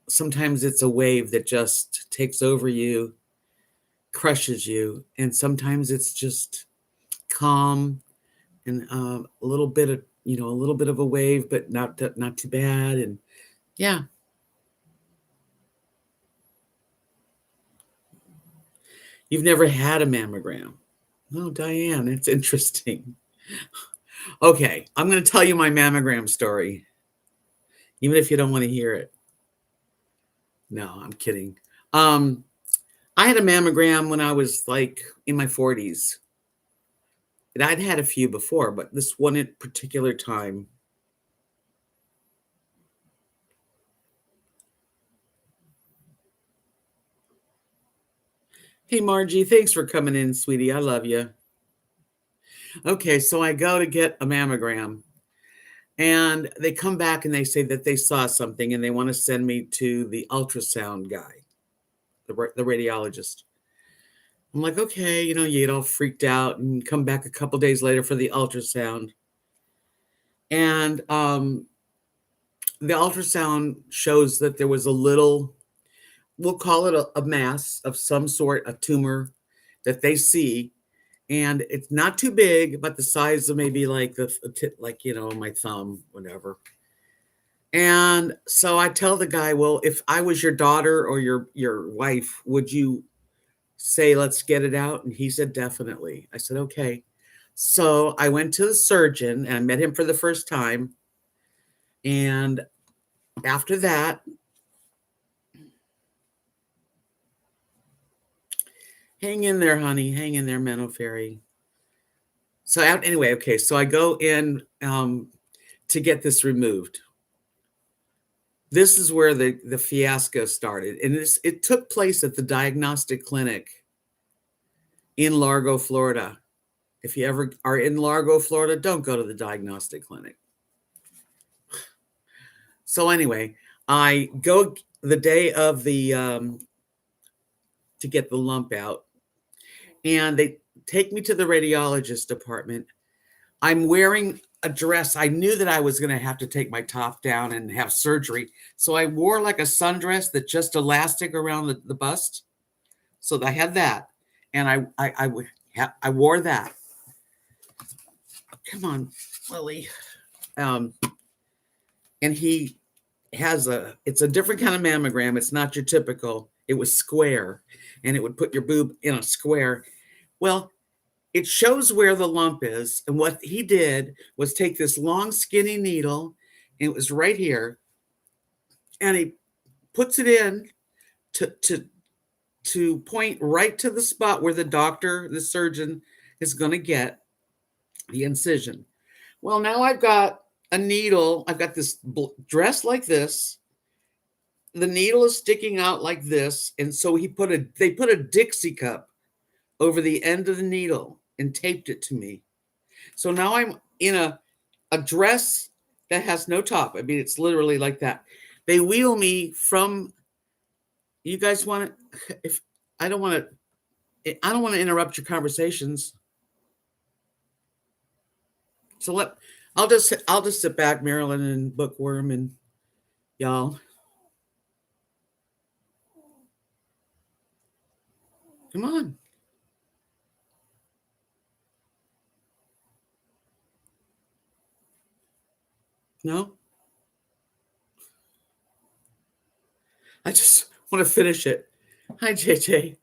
Sometimes it's a wave that just takes over you, crushes you, and sometimes it's just calm and a little bit of a wave, but not too bad. And yeah, you've never had a mammogram. Oh, Diane, it's interesting. Okay, I'm going to tell you my mammogram story, even if you don't want to hear it. No, I'm kidding. Um, I had a mammogram when I was like in my 40s. And I'd had a few before, but this one at particular time. Hey, Margie, thanks for coming in, sweetie. I love you. Okay, so I go to get a mammogram, and they come back and they say that they saw something and they want to send me to the ultrasound guy, the radiologist. I'm like, okay, you get all freaked out and come back a couple days later for the ultrasound. And the ultrasound shows that there was a little, we'll call it a mass of some sort, a tumor that they see, and it's not too big, but the size of maybe like like, my thumb, whatever. And so I tell the guy, well, if I was your daughter or your wife, would you say, let's get it out? And he said, definitely. I said, okay. So I went to the surgeon and I met him for the first time. And after that, hang in there, honey. Hang in there, Menno Fairy. So anyway, okay. So I go in to get this removed. This is where the fiasco started. And it took place at the diagnostic clinic in Largo, Florida. If you ever are in Largo, Florida, don't go to the diagnostic clinic. So anyway, I go the day of the to get the lump out, and they take me to the radiologist department. I'm wearing a dress. I knew that I was going to have to take my top down and have surgery. So I wore like a sundress that just elastic around the bust. So I had that. And I wore that. Come on, Lily. And he has it's a different kind of mammogram. It's not your typical. It was square, and it would put your boob in a square. Well, it shows where the lump is. And what he did was take this long, skinny needle, and it was right here, and he puts it in to point right to the spot where the surgeon, is going to get the incision. Well, now I've got a needle. I've got this dress like this. The needle is sticking out like this. And so they put a Dixie cup over the end of the needle and taped it to me. So now I'm in a dress that has no top. I mean, it's literally like that. They wheel me from, you guys want to, I don't want to interrupt your conversations. So I'll just sit back, Marilyn and Bookworm and y'all. Come on. No? I just want to finish it. Hi, JJ.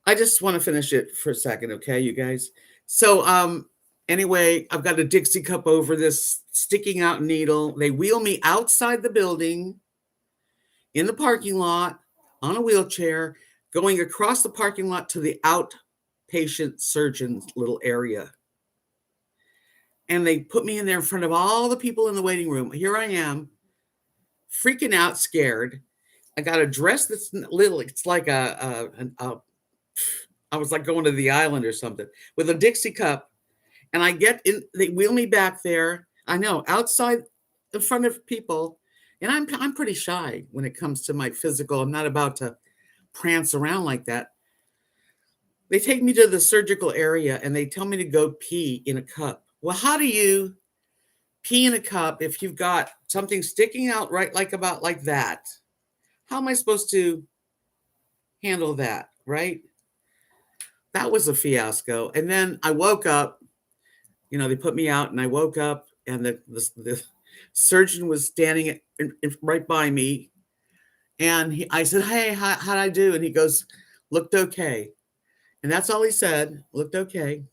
I just want to finish it for a second, okay, you guys? So, anyway, I've got a Dixie cup over this sticking out needle. They wheel me outside the building in the parking lot on a wheelchair, going across the parking lot to the outpatient surgeon's little area. And they put me in there in front of all the people in the waiting room. Here I am, freaking out, scared. I got a dress that's little. It's like I was like going to the island or something with a Dixie cup. And I get in, they wheel me back there. I know, outside in front of people. And I'm pretty shy when it comes to my physical. I'm not about to prance around like that. They take me to the surgical area and they tell me to go pee in a cup. Well, how do you pee in a cup if you've got something sticking out right like that? How am I supposed to handle that, right? That was a fiasco. And then I woke up, they put me out and I woke up and the surgeon was standing right by me. And I said, hey, how'd I do? And he goes, looked okay. And that's all he said, looked okay,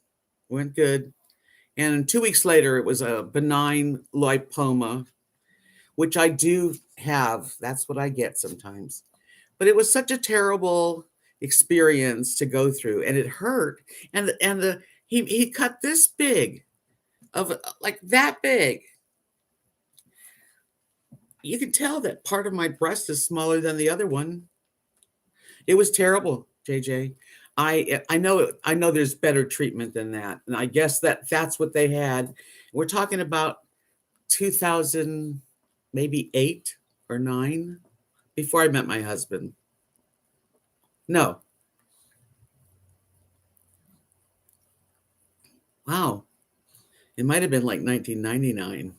went good. And 2 weeks later, it was a benign lipoma, which I do have. That's what I get sometimes. But it was such a terrible experience to go through, and it hurt. And he cut this big, of like that big. You can tell that part of my breast is smaller than the other one. It was terrible, JJ. I know there's better treatment than that, and I guess that's what they had. We're talking about 2000, maybe 8 or 9, before I met my husband. No. Wow. It might have been like 1999.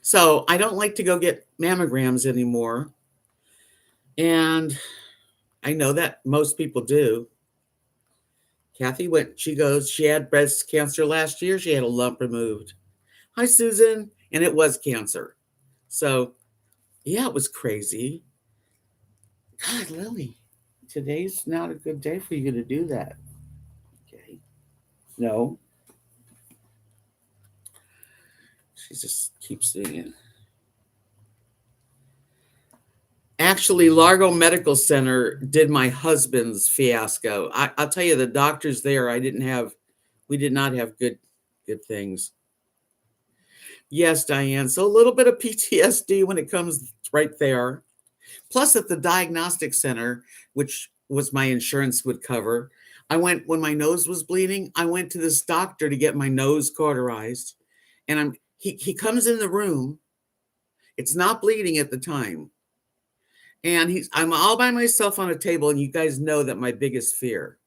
So I don't like to go get mammograms anymore. And I know that most people do. Kathy she had breast cancer last year. She had a lump removed. Hi, Susan. And it was cancer. So, yeah, it was crazy. God, Lily, today's not a good day for you to do that. Okay. No, she just keeps doing it. Actually, Largo Medical Center did my husband's fiasco. I'll tell you, the doctors there, we did not have good things. Yes, Diane. So a little bit of PTSD when it comes right there. Plus, at the diagnostic center, which was my insurance would cover, I went when my nose was bleeding. I went to this doctor to get my nose cauterized, and he comes in the room. It's not bleeding at the time, and I'm all by myself on a table. And you guys know that my biggest fear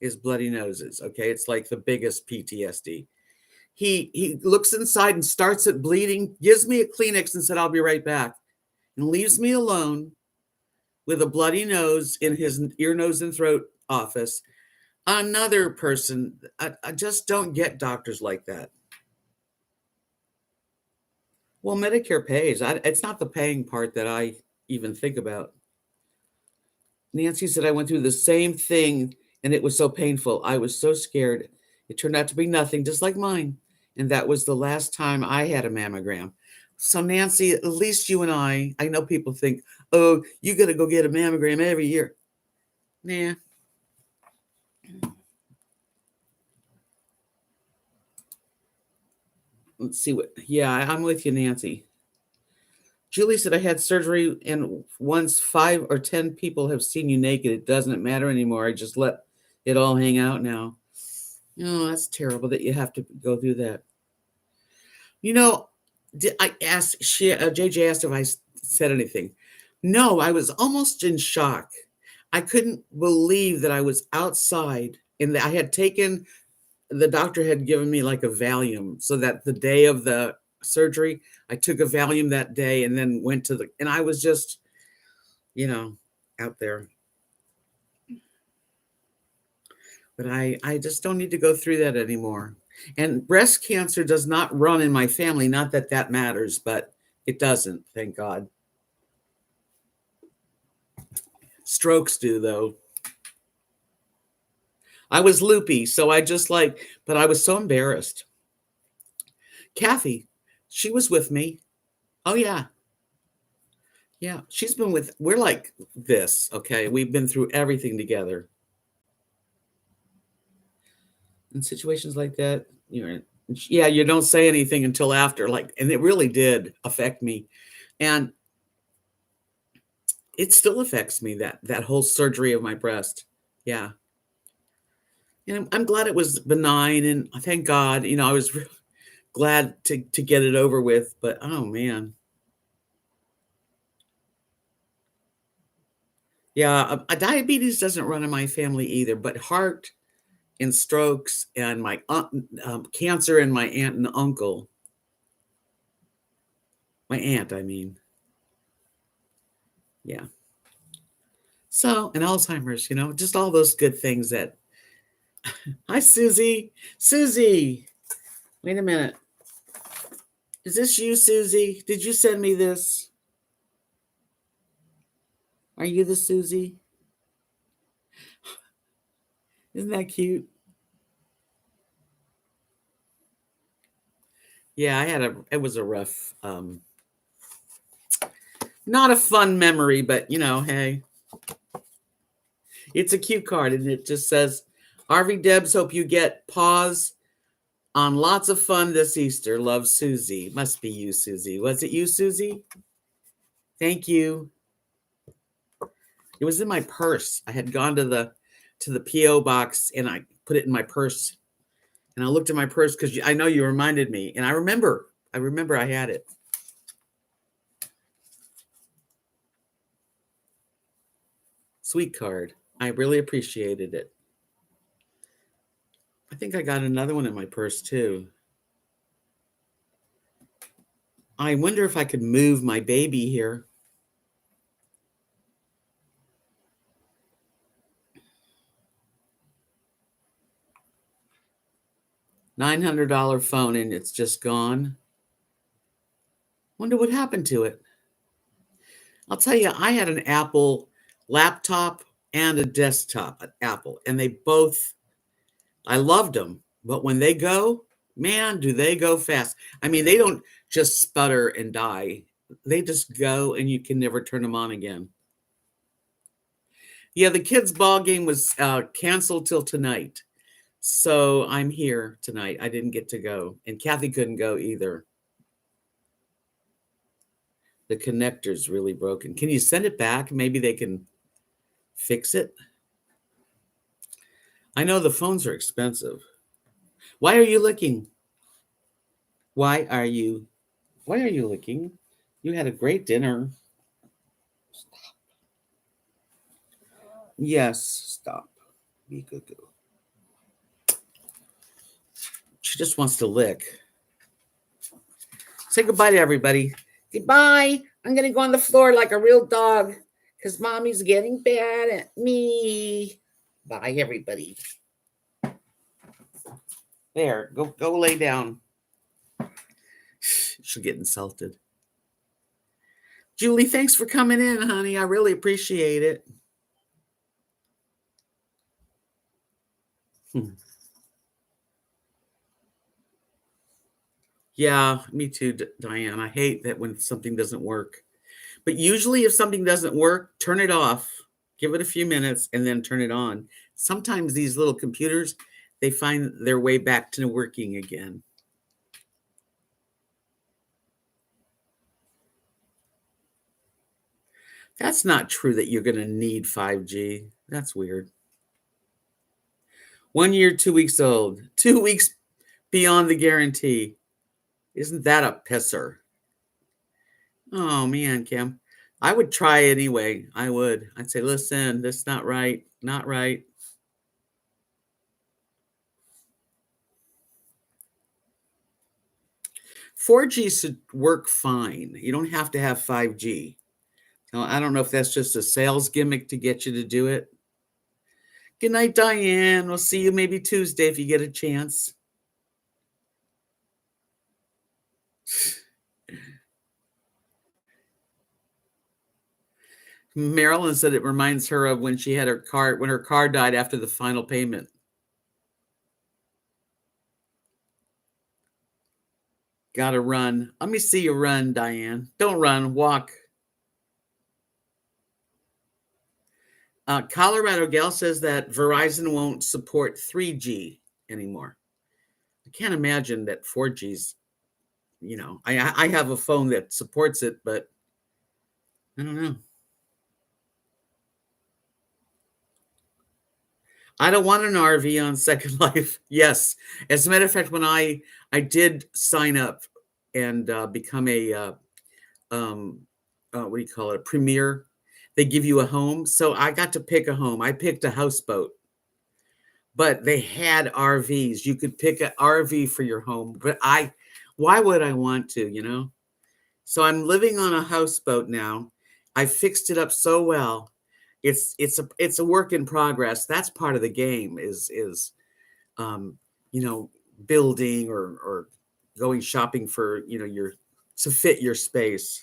is bloody noses. Okay, it's like the biggest PTSD. He looks inside and starts it bleeding, gives me a Kleenex and said, "I'll be right back," and leaves me alone with a bloody nose in his ear, nose, and throat office. Another person, I just don't get doctors like that. Well, Medicare pays. It's not the paying part that I even think about. Nancy said I went through the same thing and it was so painful. I was so scared. It turned out to be nothing, just like mine. And that was the last time I had a mammogram. So, Nancy, at least you and I know people think, oh, you got to go get a mammogram every year. Nah. Let's see yeah, I'm with you, Nancy. Julie said I had surgery, and once 5 or 10 people have seen you naked, it doesn't matter anymore. I just let it all hang out now. Oh, that's terrible that you have to go through that. You know, I asked, JJ asked if I said anything. No, I was almost in shock. I couldn't believe that I was outside and that I had taken, the doctor had given me like a Valium so that the day of the surgery, I took a Valium that day and then went to and I was just, out there. But I just don't need to go through that anymore. And breast cancer does not run in my family. Not that that matters, but it doesn't, thank God. Strokes do, though. I was loopy, so but I was so embarrassed. Kathy, she was with me. Oh, yeah. Yeah, we're like this, okay? We've been through everything together. In situations like that, you don't say anything until after, and it really did affect me. And it still affects me, that whole surgery of my breast. Yeah. And I'm glad it was benign, and thank God, I was glad to get it over with, but oh man. Yeah, diabetes doesn't run in my family either, but heart and strokes and my cancer and my aunt and uncle. My aunt, I mean. Yeah. So, and Alzheimer's, just all those good things that. Hi, Susie. Susie, wait a minute. Is this you, Susie? Did you send me this? Are you the Susie? Isn't that cute? Yeah, it was a rough, not a fun memory, but hey, it's a cute card and it just says, RVDebs, hope you get pause on lots of fun this Easter. Love, Susie. Must be you, Susie. Was it you, Susie? Thank you. It was in my purse. I had gone to the PO box and I put it in my purse. And I looked at my purse because I know you reminded me. And I remember I had it. Sweet card. I really appreciated it. I think I got another one in my purse too. I wonder if I could move my baby here. $900 phone and it's just gone. Wonder what happened to it. I'll tell you, I had an Apple laptop and a desktop at Apple, and they both, I loved them. But when they go, man, do they go fast. I mean, they don't just sputter and die. They just go and you can never turn them on again. Yeah, the kids' ball game was canceled till tonight. So I'm here tonight. I didn't get to go. And Kathy couldn't go either. The connector's really broken. Can you send it back? Maybe they can fix it. I know the phones are expensive. Why are you looking? Why are you looking? You had a great dinner. Yes, stop. Be good. She just wants to lick. Say goodbye to everybody. Goodbye. I'm going to go on the floor like a real dog because mommy's getting bad at me. Bye, everybody. There, go lay down. She'll get insulted. Julie, thanks for coming in, honey. I really appreciate it. Yeah, me too, Diane. I hate that when something doesn't work. But usually if something doesn't work, turn it off. Give it a few minutes and then turn it on. Sometimes these little computers, they find their way back to working again. That's not true that you're going to need 5G. That's weird. 1 year, 2 weeks old. 2 weeks beyond the guarantee. Isn't that a pisser? Oh, man, Kim. I would try anyway. I would. I'd say, listen, that's not right. Not right. $4G should work fine. You don't have to have 5G. Now, I don't know if that's just a sales gimmick to get you to do it. Good night, Diane. We'll see you maybe Tuesday if you get a chance. Marilyn said it reminds her of when she had when her car died after the final payment. Gotta run. Let me see you run, Diane. Don't run, walk. Colorado Gal says that Verizon won't support 3G anymore. I can't imagine that 4G's, I have a phone that supports it, but I don't know. I don't want an RV on Second Life. Yes. As a matter of fact, when I did sign up and become a, what do you call it, a premier, they give you a home. So I got to pick a home. I picked a houseboat. But they had RVs. You could pick an RV for your home. But why would I want to, So I'm living on a houseboat now. I fixed it up so well. It's a work in progress. That's part of the game is building or going shopping for, to fit your space.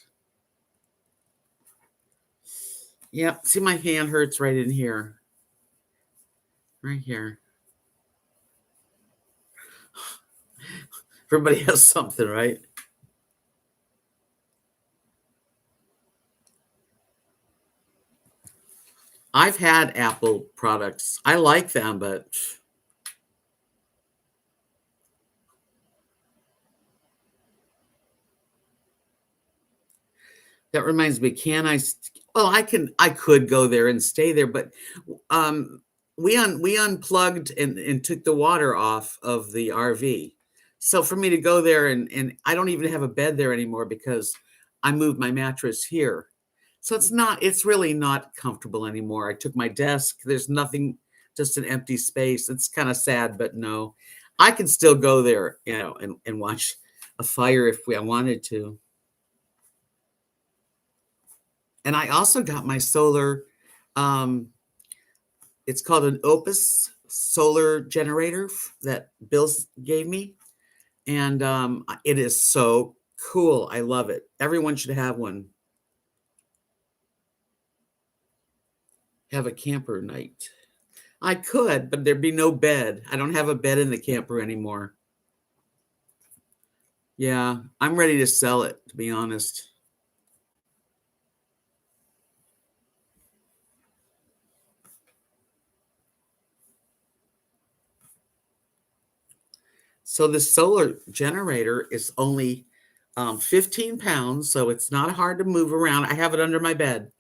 Yeah. See, my hand hurts right in here. Right here. Everybody has something, right? I've had Apple products. I like them, but that reminds me, I could go there and stay there, but we unplugged and took the water off of the RV. So for me to go there and I don't even have a bed there anymore because I moved my mattress here. So it's really not comfortable anymore. I took my desk. There's nothing, just an empty space. It's kind of sad, but no, I can still go there, and watch a fire if I wanted to. And I also got my solar, um, it's called an Opus solar generator that Bill gave me. And it is so cool. I love it. Everyone should have one. Have a camper night. I could, but there'd be no bed. I don't have a bed in the camper anymore. Yeah, I'm ready to sell it, to be honest. So the solar generator is only 15 pounds, so it's not hard to move around. I have it under my bed.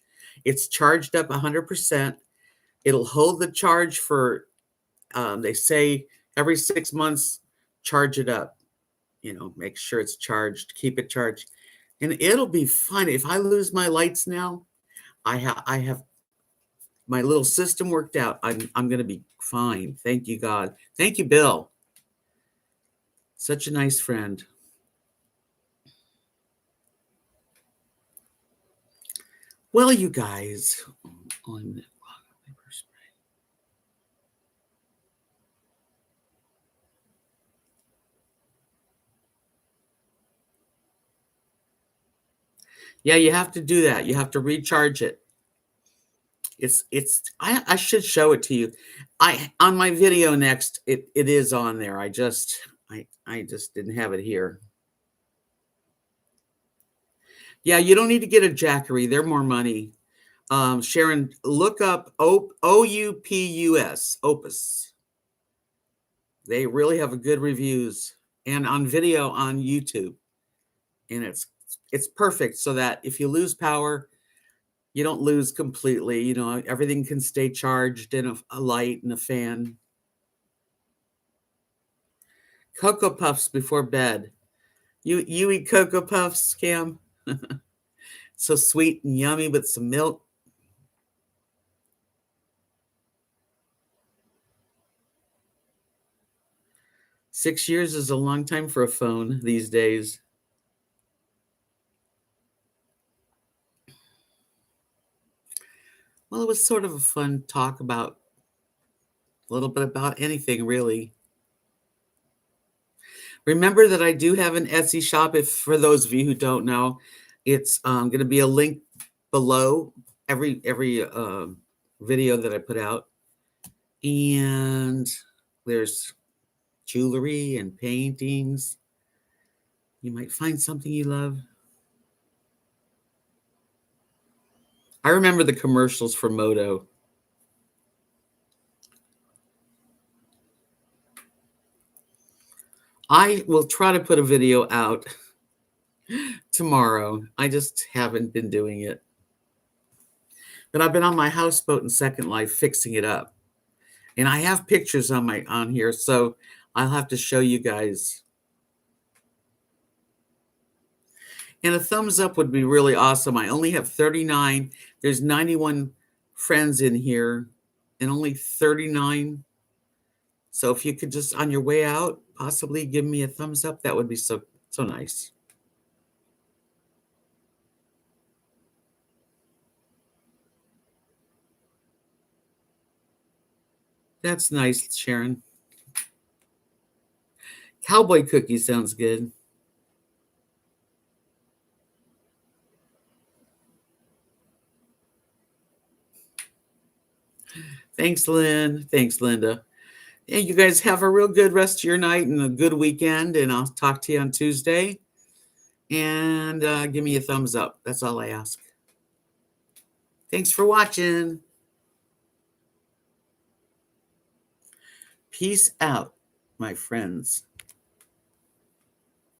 It's charged up 100%. It'll hold the charge for, they say every 6 months, charge it up. Make sure it's charged, keep it charged. And it'll be fine. If I lose my lights now, I have my little system worked out. I'm going to be fine. Thank you, God. Thank you, Bill. Such a nice friend. Well, you guys, on yeah, you have to do that. You have to recharge it. I should show it to you. I on my video next, it is on there. I just didn't have it here. Yeah, you don't need to get a Jackery. They're more money. Sharon, look up OUPUS, Opus. They really have a good reviews and on video on YouTube. And it's perfect so that if you lose power, you don't lose completely. Everything can stay charged in a light and a fan. Cocoa Puffs before bed. You eat Cocoa Puffs, Cam? So sweet and yummy with some milk. Six years is a long time for a phone these days. Well, it was sort of a fun talk about a little bit about anything, really. Remember that I do have an Etsy shop. If for those of you who don't know, it's going to be a link below every video that I put out, and there's jewelry and paintings. You might find something you love. I remember the commercials for Moto. I will try to put a video out tomorrow. I just haven't been doing it. But I've been on my houseboat in Second Life fixing it up. And I have pictures on here, so I'll have to show you guys. And a thumbs up would be really awesome. I only have 39. There's 91 friends in here and only 39. So if you could just on your way out, possibly give me a thumbs up, that would be so nice. That's nice, Sharon. Cowboy cookie sounds good. Thanks, Lynn. Thanks, Linda. Yeah, you guys have a real good rest of your night and a good weekend. And I'll talk to you on Tuesday. And give me a thumbs up. That's all I ask. Thanks for watching. Peace out, my friends.